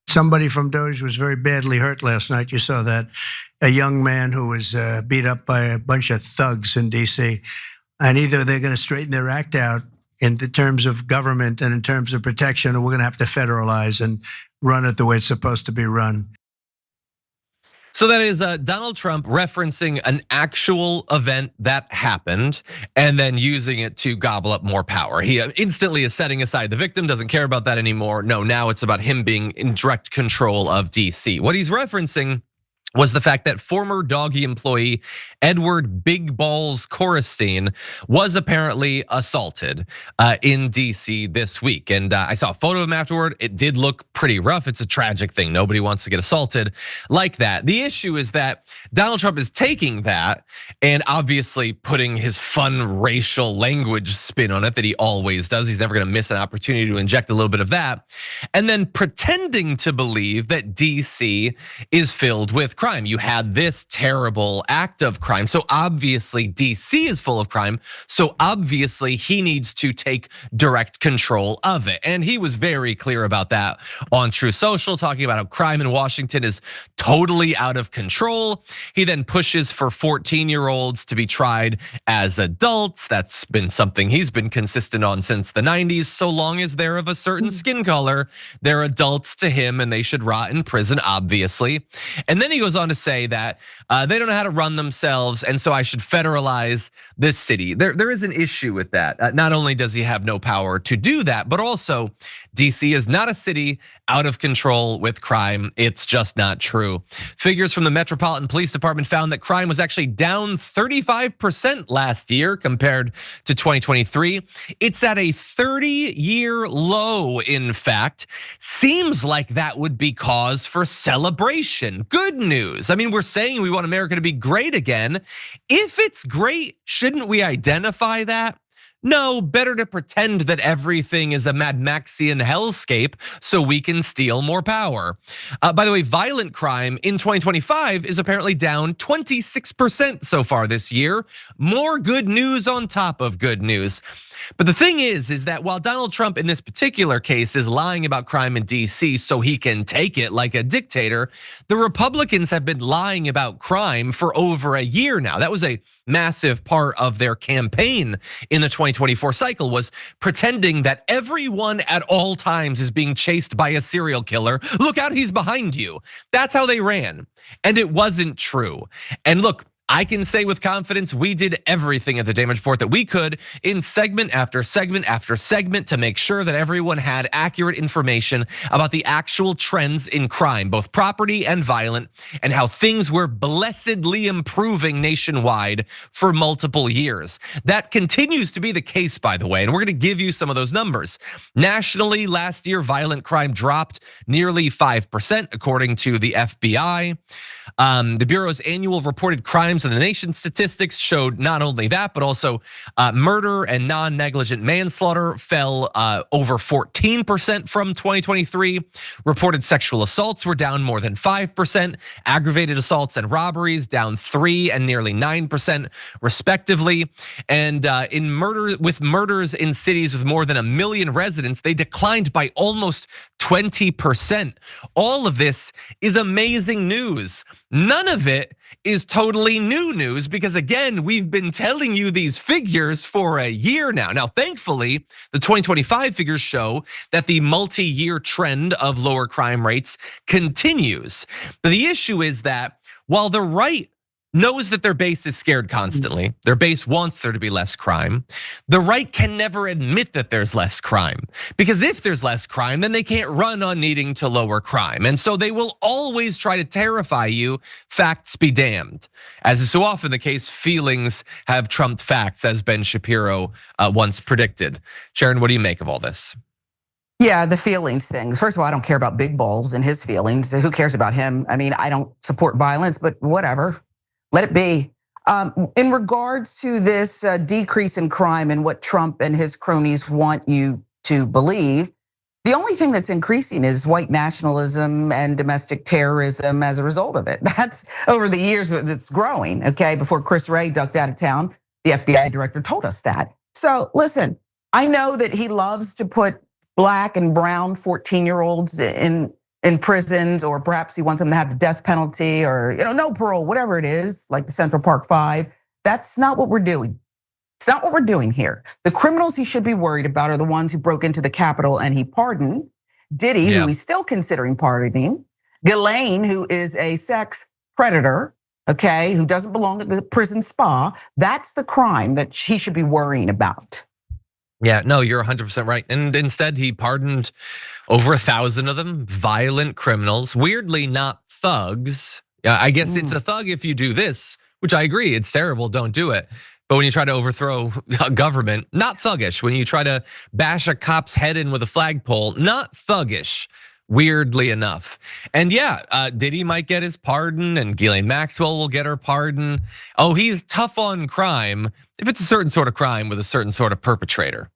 Somebody from DOGE was very badly hurt last night. You saw that. A young man who was beat up by a bunch of thugs in D.C. And either they're going to straighten their act out in the terms of government and in terms of protection, or we're going to have to federalize and run it the way it's supposed to be run. So that is Donald Trump referencing an actual event that happened and then using it to gobble up more power. He instantly is setting aside the victim, doesn't care about that anymore. No, now it's about him being in direct control of DC. What he's referencing was the fact that former doggy employee Edward Big Balls Coristine was apparently assaulted in DC this week. And I saw a photo of him afterward. It did look pretty rough. It's a tragic thing. Nobody wants to get assaulted like that. The issue is that Donald Trump is taking that and obviously putting his fun racial language spin on it that he always does. He's never gonna miss an opportunity to inject a little bit of that. And then pretending to believe that DC is filled with crime. You had this terrible act of crime. So obviously DC is full of crime. So obviously he needs to take direct control of it. And he was very clear about that on True Social, talking about how crime in Washington is totally out of control. He then pushes for 14-year-olds to be tried as adults. That's been something he's been consistent on since the 90s. So long as they're of a certain skin color, they're adults to him and they should rot in prison, obviously. And then he goes on to say that they don't know how to run themselves, and so I should federalize this city. There is an issue with that. Not only does he have no power to do that, but also DC is not a city out of control with crime. It's just not true. Figures from the Metropolitan Police Department found that crime was actually down 35% last year compared to 2023. It's at a 30-year low, in fact. Seems like that would be cause for celebration. Good news. I mean, we're saying we want America to be great again. If it's great, shouldn't we identify that? No, better to pretend that everything is a Mad Maxian hellscape so we can steal more power. By the way, violent crime in 2025 is apparently down 26% so far this year. More good news on top of good news. But the thing is that while Donald Trump in this particular case is lying about crime in DC so he can take it like a dictator, the Republicans have been lying about crime for over a year now. That was a massive part of their campaign in the 2024 cycle, was pretending that everyone at all times is being chased by a serial killer. Look out, he's behind you. That's how they ran. And it wasn't true. And look, I can say with confidence, we did everything at the Damage Report that we could in segment after segment after segment to make sure that everyone had accurate information about the actual trends in crime, both property and violent, and how things were blessedly improving nationwide for multiple years. That continues to be the case, by the way, and we're gonna give you some of those numbers. Nationally, last year, violent crime dropped nearly 5%, according to the FBI. The Bureau's annual reported crimes in the nation statistics showed not only that, but also murder and non-negligent manslaughter fell over 14% from 2023. Reported sexual assaults were down more than 5%. Aggravated assaults and robberies down 3% and nearly 9% respectively. And with murders in cities with more than 1 million residents, they declined by almost 20%. All of this is amazing news. None of it is totally new news because again, we've been telling you these figures for a year now. Now, thankfully, the 2025 figures show that the multi-year trend of lower crime rates continues. But the issue is that while the right knows that their base is scared constantly, their base wants there to be less crime, the right can never admit that there's less crime. Because if there's less crime, then they can't run on needing to lower crime. And so they will always try to terrify you, facts be damned. As is so often the case, feelings have trumped facts, as Ben Shapiro once predicted. Sharon, what do you make of all this? Yeah, the feelings thing. First of all, I don't care about Big Balls and his feelings. Who cares about him? I mean, I don't support violence, but whatever. Let it be. In regards to this decrease in crime and what Trump and his cronies want you to believe, the only thing that's increasing is white nationalism and domestic terrorism as a result of it. That's over the years that's growing, okay? Before Chris Wray ducked out of town, the FBI director told us that. So listen, I know that he loves to put black and brown 14-year-olds in in prisons, or perhaps he wants them to have the death penalty, or no parole, whatever it is, like the Central Park Five. That's not what we're doing. It's not what we're doing here. The criminals he should be worried about are the ones who broke into the Capitol and he pardoned. Diddy, who he's still considering pardoning. Ghislaine, who is a sex predator, okay, who doesn't belong at the prison spa. That's the crime that he should be worrying about. Yeah, no, you're 100% right. And instead, he pardoned over 1,000 of them, violent criminals, weirdly not thugs. I guess it's a thug if you do this, which I agree, it's terrible, don't do it. But when you try to overthrow a government, not thuggish. When you try to bash a cop's head in with a flagpole, not thuggish, weirdly enough. And yeah, Diddy might get his pardon, and Ghislaine Maxwell will get her pardon. Oh, he's tough on crime if it's a certain sort of crime with a certain sort of perpetrator.